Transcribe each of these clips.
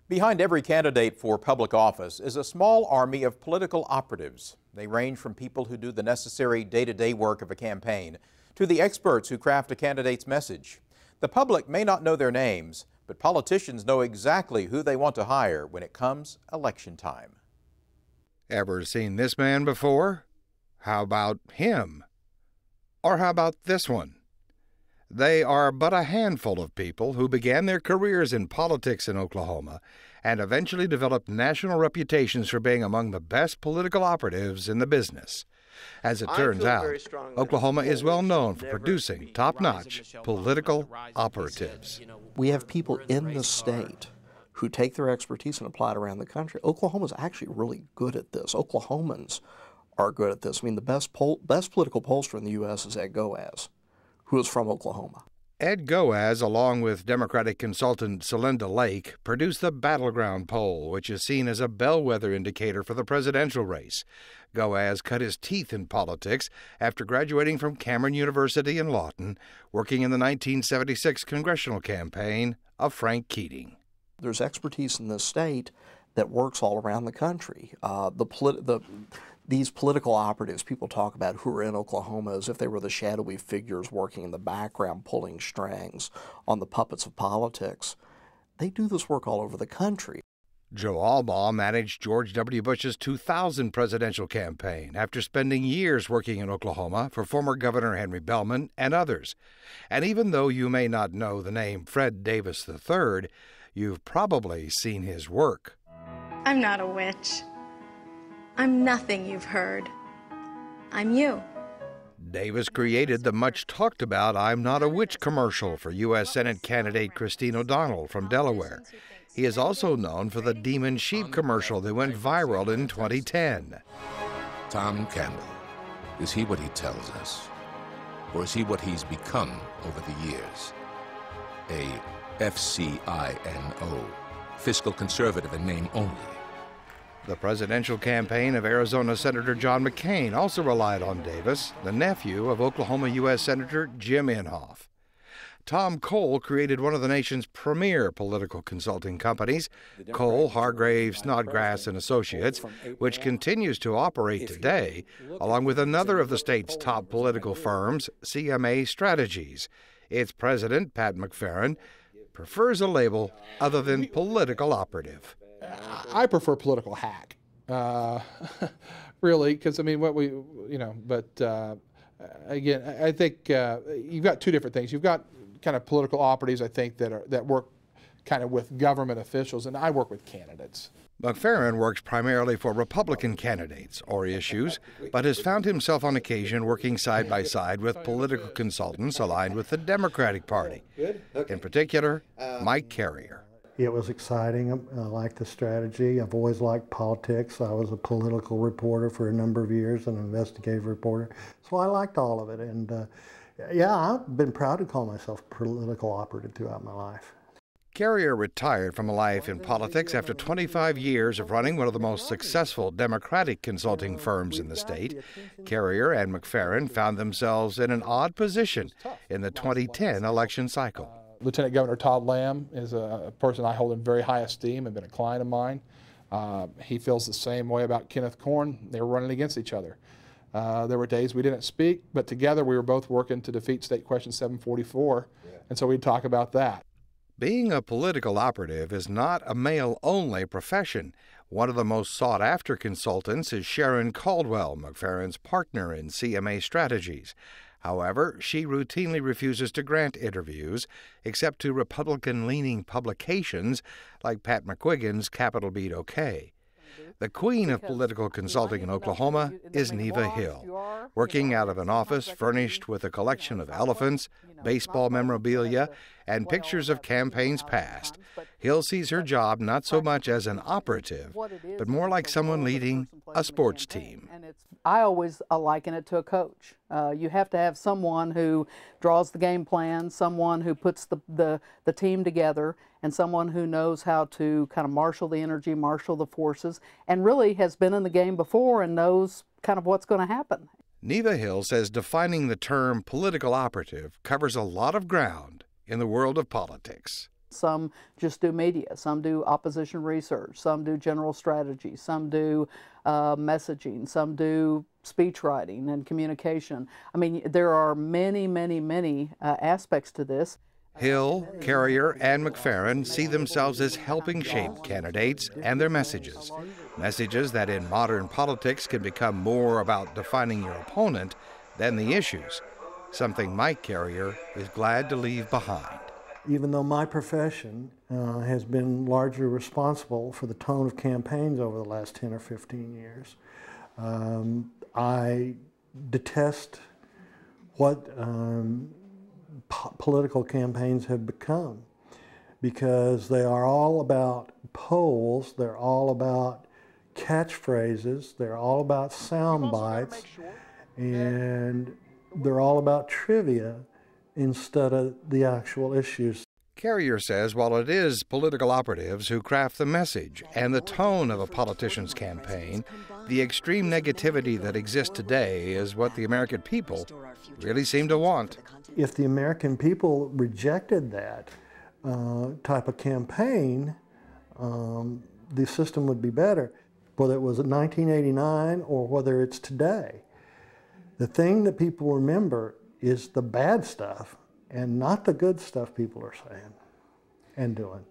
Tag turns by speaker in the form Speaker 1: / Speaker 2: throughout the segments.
Speaker 1: Behind every candidate for public office is a small army of political operatives. They range from people who do the necessary day-to-day work of a campaign to the experts who craft a candidate's message. The public may not know their names, but politicians know exactly who they want to hire when it comes election time.
Speaker 2: Ever seen this man before? How about him? Or how about this one? They are but a handful of people who began their careers in politics in Oklahoma and eventually developed national reputations for being among the best political operatives in the business. As it turns out, Oklahoma is well known for producing top-notch political operatives.
Speaker 3: We have people in the state who take their expertise and apply it around the country. Oklahoma's actually really good at this. Oklahomans are good at this. I mean, the best political pollster in the U.S. is Ed Goaz, who is from Oklahoma.
Speaker 2: Ed Goaz, along with Democratic consultant Celinda Lake, produced the Battleground poll, which is seen as a bellwether indicator for the presidential race. Goaz cut his teeth in politics after graduating from Cameron University in Lawton, working in the 1976 congressional campaign of Frank Keating.
Speaker 3: There's expertise in this state that works all around the country. These political operatives people talk about who are in Oklahoma as if they were the shadowy figures working in the background, pulling strings on the puppets of politics. They do this work all over the country.
Speaker 2: Joe Albaugh managed George W. Bush's 2000 presidential campaign after spending years working in Oklahoma for former Governor Henry Bellman and others. And even though you may not know the name Fred Davis III, you've probably seen his work.
Speaker 4: I'm not a witch. I'm nothing you've heard. I'm you.
Speaker 2: Davis created the much-talked-about I'm Not a Witch commercial for U.S. Senate candidate Christine O'Donnell from Delaware. He is also known for the Demon Sheep commercial that went viral in 2010.
Speaker 5: Tom Campbell, is he what he tells us? Or is he what he's become over the years? A FCINO, fiscal conservative in name only.
Speaker 2: The presidential campaign of Arizona Senator John McCain also relied on Davis, the nephew of Oklahoma U.S. Senator Jim Inhofe. Tom Cole created one of the nation's premier political consulting companies, Cole, Hargrave, Snodgrass and Associates, which continues to operate today, along with another of the state's top political firms, CMA Strategies. Its president, Pat McFerrin, prefers a label other than political operative.
Speaker 6: I prefer political hack, really, because, I mean, again, I think you've got two different things. You've got kind of political operatives, I think, that work kind of with government officials, and I work with candidates.
Speaker 2: McFerrin works primarily for Republican candidates or issues, but has found himself on occasion working side by side with political consultants aligned with the Democratic Party, in particular, Mike Carrier.
Speaker 7: It was exciting. I liked the strategy. I've always liked politics. I was a political reporter for a number of years, an investigative reporter. So I liked all of it. And yeah, I've been proud to call myself a political operative throughout my life.
Speaker 2: Carrier retired from a life in politics after 25 years of running one of the most successful Democratic consulting firms in the state. Carrier and McFerrin found themselves in an odd position in the 2010 election cycle.
Speaker 6: Lieutenant Governor Todd Lamb is a person I hold in very high esteem and been a client of mine. He feels the same way about Kenneth Corn. They were running against each other. There were days we didn't speak, but together we were both working to defeat State Question 744, and so we'd talk about that.
Speaker 2: Being a political operative is not a male-only profession. One of the most sought-after consultants is Sharon Caldwell, McFerrin's partner in CMA Strategies. However, she routinely refuses to grant interviews, except to Republican-leaning publications like Pat McQuiggan's Capitol Beat OK. The queen of political consulting in Oklahoma is Neva Hill, working out of an office furnished with a collection of elephants, baseball memorabilia, and pictures of campaigns past. Hill sees her job not so much as an operative, but more like someone leading a sports team.
Speaker 8: I always liken it to a coach. You have to have someone who draws the game plan, someone who puts the team together, and someone who knows how to kind of marshal the energy, marshal the forces, and really has been in the game before and knows kind of what's going to happen.
Speaker 2: Neva Hill says defining the term political operative covers a lot of ground in the world of politics.
Speaker 8: Some just do media, some do opposition research, some do general strategy, some do messaging, some do speech writing and communication. I mean, there are many, many, many aspects to this.
Speaker 2: Hill, Carrier, and McFerrin see themselves as helping shape candidates and their messages. Messages that in modern politics can become more about defining your opponent than the issues, something Mike Carrier is glad to leave behind.
Speaker 7: Even though my profession has been largely responsible for the tone of campaigns over the last 10 or 15 years, I detest what political campaigns have become, because they are all about polls, they're all about catchphrases, they're all about sound bites, and they're all about trivia instead of the actual issues.
Speaker 2: Carrier says while it is political operatives who craft the message and the tone of a politician's campaign, the extreme negativity that exists today is what the American people really seem to want.
Speaker 7: If the American people rejected that type of campaign, the system would be better, whether it was in 1989 or whether it's today. The thing that people remember is the bad stuff and not the good stuff people are saying and doing.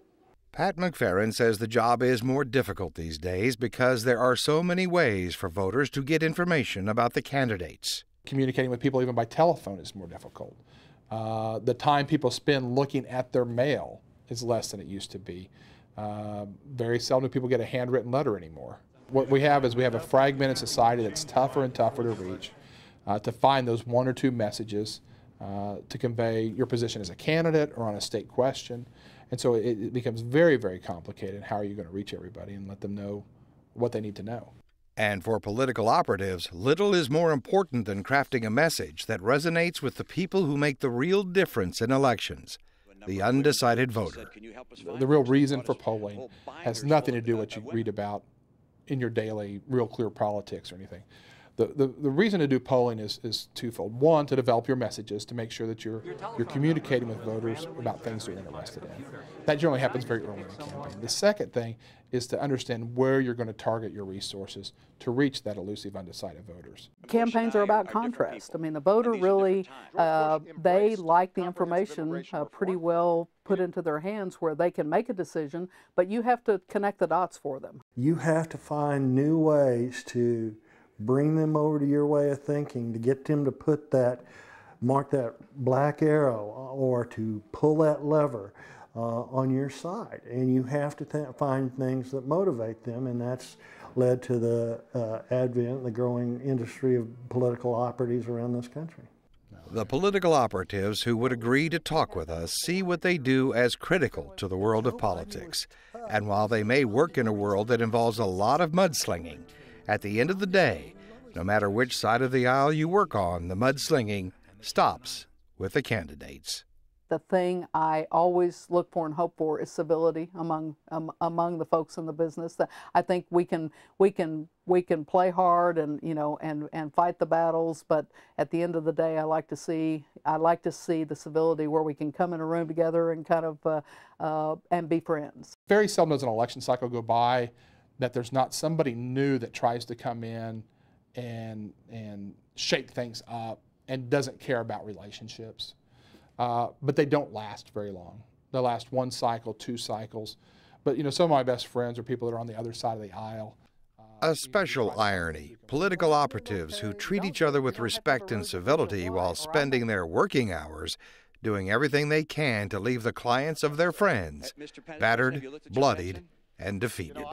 Speaker 2: Pat McFerrin says the job is more difficult these days because there are so many ways for voters to get information about the candidates.
Speaker 6: Communicating with people even by telephone is more difficult. The time people spend looking at their mail is less than it used to be. Very seldom do people get a handwritten letter anymore. What we have is we have a fragmented society that's tougher and tougher to reach, to find those one or two messages to convey your position as a candidate or on a state question. And so it becomes very, very complicated. How are you going to reach everybody and let them know what they need to know?
Speaker 2: And for political operatives, little is more important than crafting a message that resonates with the people who make the real difference in elections, the undecided voter.
Speaker 6: The real reason for polling has nothing to do with what you read about in your daily Real Clear Politics or anything. The reason to do polling is twofold. One, to develop your messages, to make sure that you're communicating with voters about things they're interested in. That generally happens very early in the campaign. The second thing is to understand where you're going to target your resources to reach that elusive, undecided voters.
Speaker 8: Campaigns are about contrast. I mean, the voter really, they like the information pretty well put into their hands where they can make a decision, but you have to connect the dots for them.
Speaker 7: You have to find new ways to bring them over to your way of thinking, to get them to mark that black arrow or to pull that lever on your side. And you have to find things that motivate them, and that's led to the advent, the growing industry of political operatives around this country.
Speaker 2: The political operatives who would agree to talk with us see what they do as critical to the world of politics. And while they may work in a world that involves a lot of mudslinging, at the end of the day, no matter which side of the aisle you work on, the mudslinging stops with the candidates.
Speaker 8: The thing I always look for and hope for is civility among the folks in the business. That I think we can play hard and and fight the battles, but at the end of the day, I like to see the civility where we can come in a room together and kind of and be friends.
Speaker 6: Very seldom does an election cycle go by that there's not somebody new that tries to come in and shake things up and doesn't care about relationships. But they don't last very long. They'll last one cycle, two cycles. But some of my best friends are people that are on the other side of the aisle.
Speaker 2: A special irony, political operatives who treat each other with respect and civility while spending their working hours doing everything they can to leave the clients of their friends battered, bloodied, and defeated.